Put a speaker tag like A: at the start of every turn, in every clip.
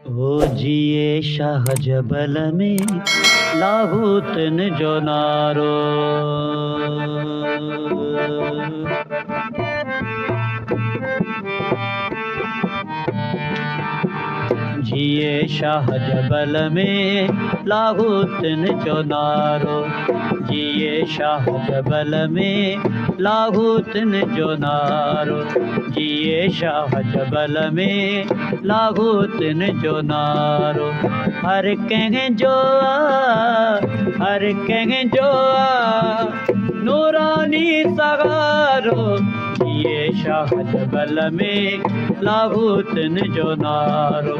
A: ओ जिए शाह जबल में लाहूतन जो नारो। जिए शाह जबल में लाहूतन जो नारो। जिए शाह जबल में लाहूतन जो नारो। जिए शाह जबल में लाहूतन जो नारो। हर कहें जो हर कहें जो नूरानी सगारो। जिए शाह जबल में लाहूतन जो नारो।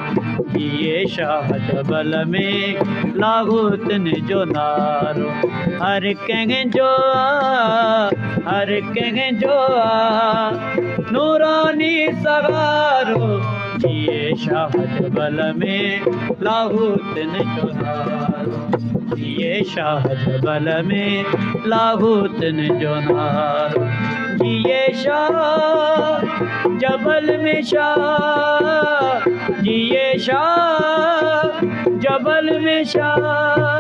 A: जिए शाह जबल में लाहूतन जो नारो। हर कहें जो हर कहें जो नूरानी सगारो। जिए शाह जबल में लाहूतन जो नारो। जिए शाह जबल में लाहूतन जो नारो। जिए शाह जबल में शाह। जिए शाह जबल में शाह।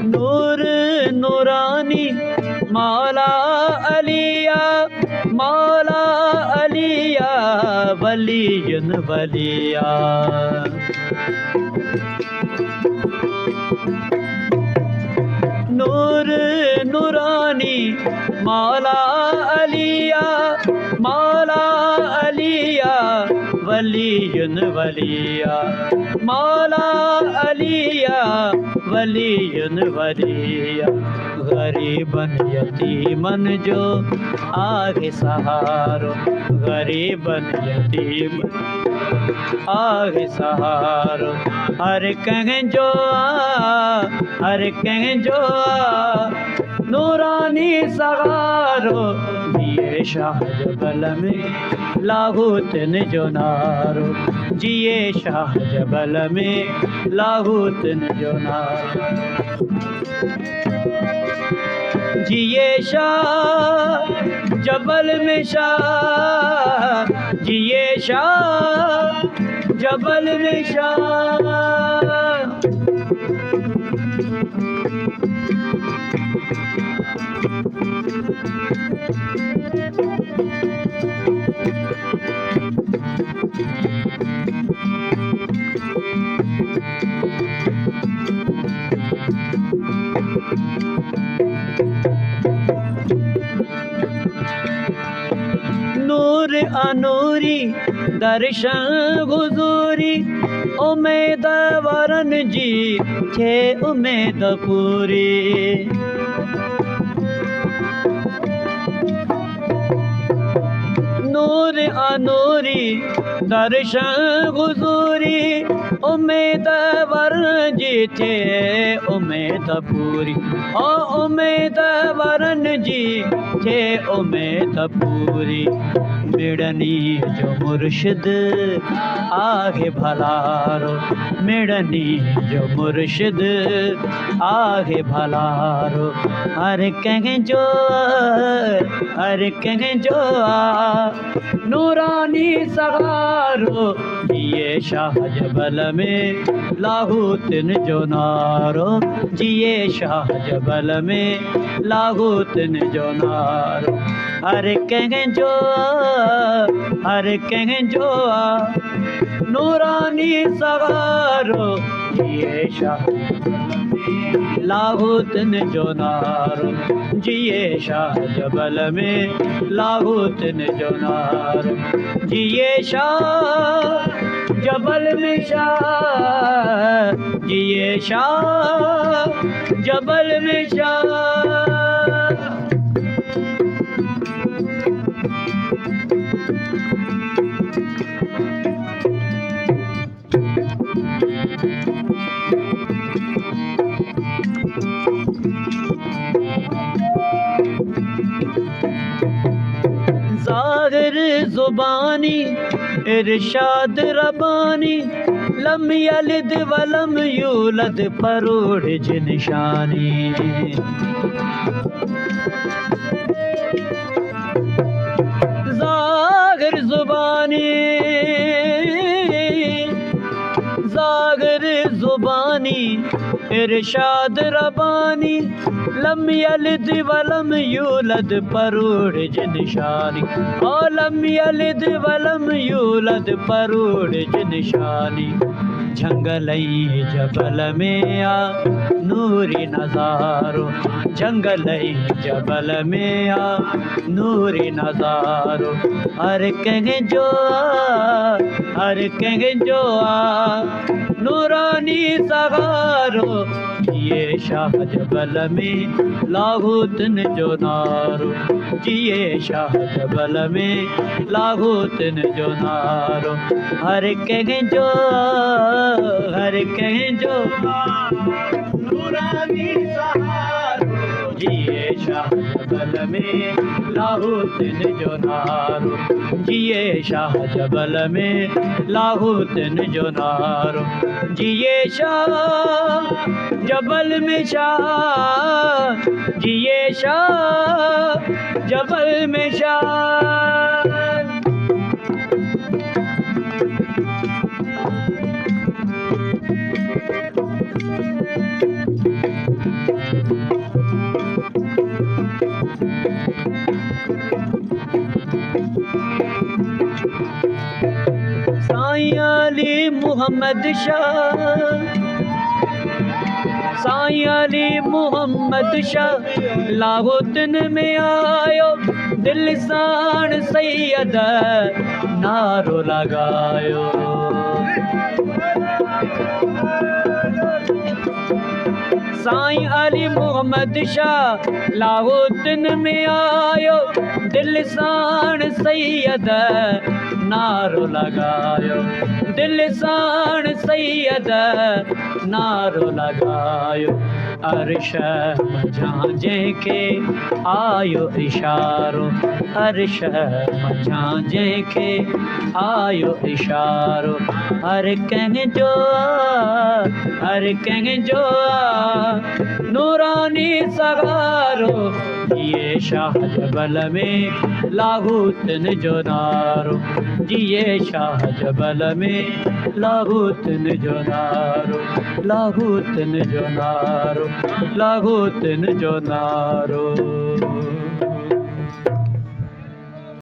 A: नूर नूरानी मौला अलिया। मौला अलिया वलियन वलिया। नूर नूरानी मौला अलिया। मौला अलिया वलियन वलिया। मौला अलिया वलियन वलिया। गरीबन यतीमन जो आगे सहारो। गरीबन यतीमन आगे सहारो। हर कहें जो हर कहें जो नूरानी सगारो। जिए शाह जबल में लाहूतन जो नारो। जिए शाह जबल में लाहूतन जो नारो। जिए शाह जबल में शाह। जिए शाह जबल में शाह। नूर अनूरी दर्शन हुजूरी। उम्मीद वरन जी थे उम्मीद पूरी। नूर अनूरी दर्शन हुजूरी। उम्मीद वरन जी थे उम्मीद पूरी। ओ उम्मीद वरन जी थे उम्मीद पूरी। मिड़नी जो मुर्शिद आगे भलारो। मिड़नी जो मुर्शिद आगे भलारो। हर कहें जो हर कहें जो नूरानी सगारो। जिए शाह जबल में लाहूतन जो नारो। जिए शाह जबल में लाहूतन जो नारो। हर कहें जो हर कहें जो नूरानी सगारो। जिए शाह लाहूतन जो नारो। जिए शाह जबल में लाहूतन जो नारो। जिए शाह जबल में शाह। जिए शाह जबल में शाह। ज़ाहिर ज़ुबान जुबानी इरशाद रबानी लम यलिद वलम यूलद परोड़ निशानी जागर जुबानी जागर जुबानी इरशाद रबानी लम यलिद वलम यूलद परोड़ निशानी और लम यलिद वलम यूलद परोड़ निशानी जंगलई जबल में आ नूरी नज़ारो जंगलई जबल में आ नूरी नज़ारो हर कहीं जो आ हर कहीं जो आ नूरानी सगारो जिए शाह जबल में लाहौतन जो नारो जिए शाह जबल में लाहौतन जो नारो हर कहीं जो हर कहीं जो नूरानी सहारो जिए शाह जबल में लाहौतन जो नारो जिए शाह जबल में लाहौतन जो नारो जिए शाह जबल में शाह जिए शाह जबल में शाह साईं अली मोहम्मद शाह साईं अली मोहम्मद शाह लाहौतन में आयो दिल साण सैयद नारो लगायो साईं अली मोहम्मद शाह लाहौतन में आयो दिल साण सैयद नारो लगायो दिल साण सैयद नारो लगायो अर्श मझां जंहिंखे आयो इशारो अर्श मझां जंहिंखे आयो इशारो हर कंहिं जो हर कंहिं जो नूरानी सगारो जिए शाह जबल में लाहौतन जो नारो जिए शाह जबल में लाहौतन जो नारो लाहौतन जो नारो लाहौतन जो नारो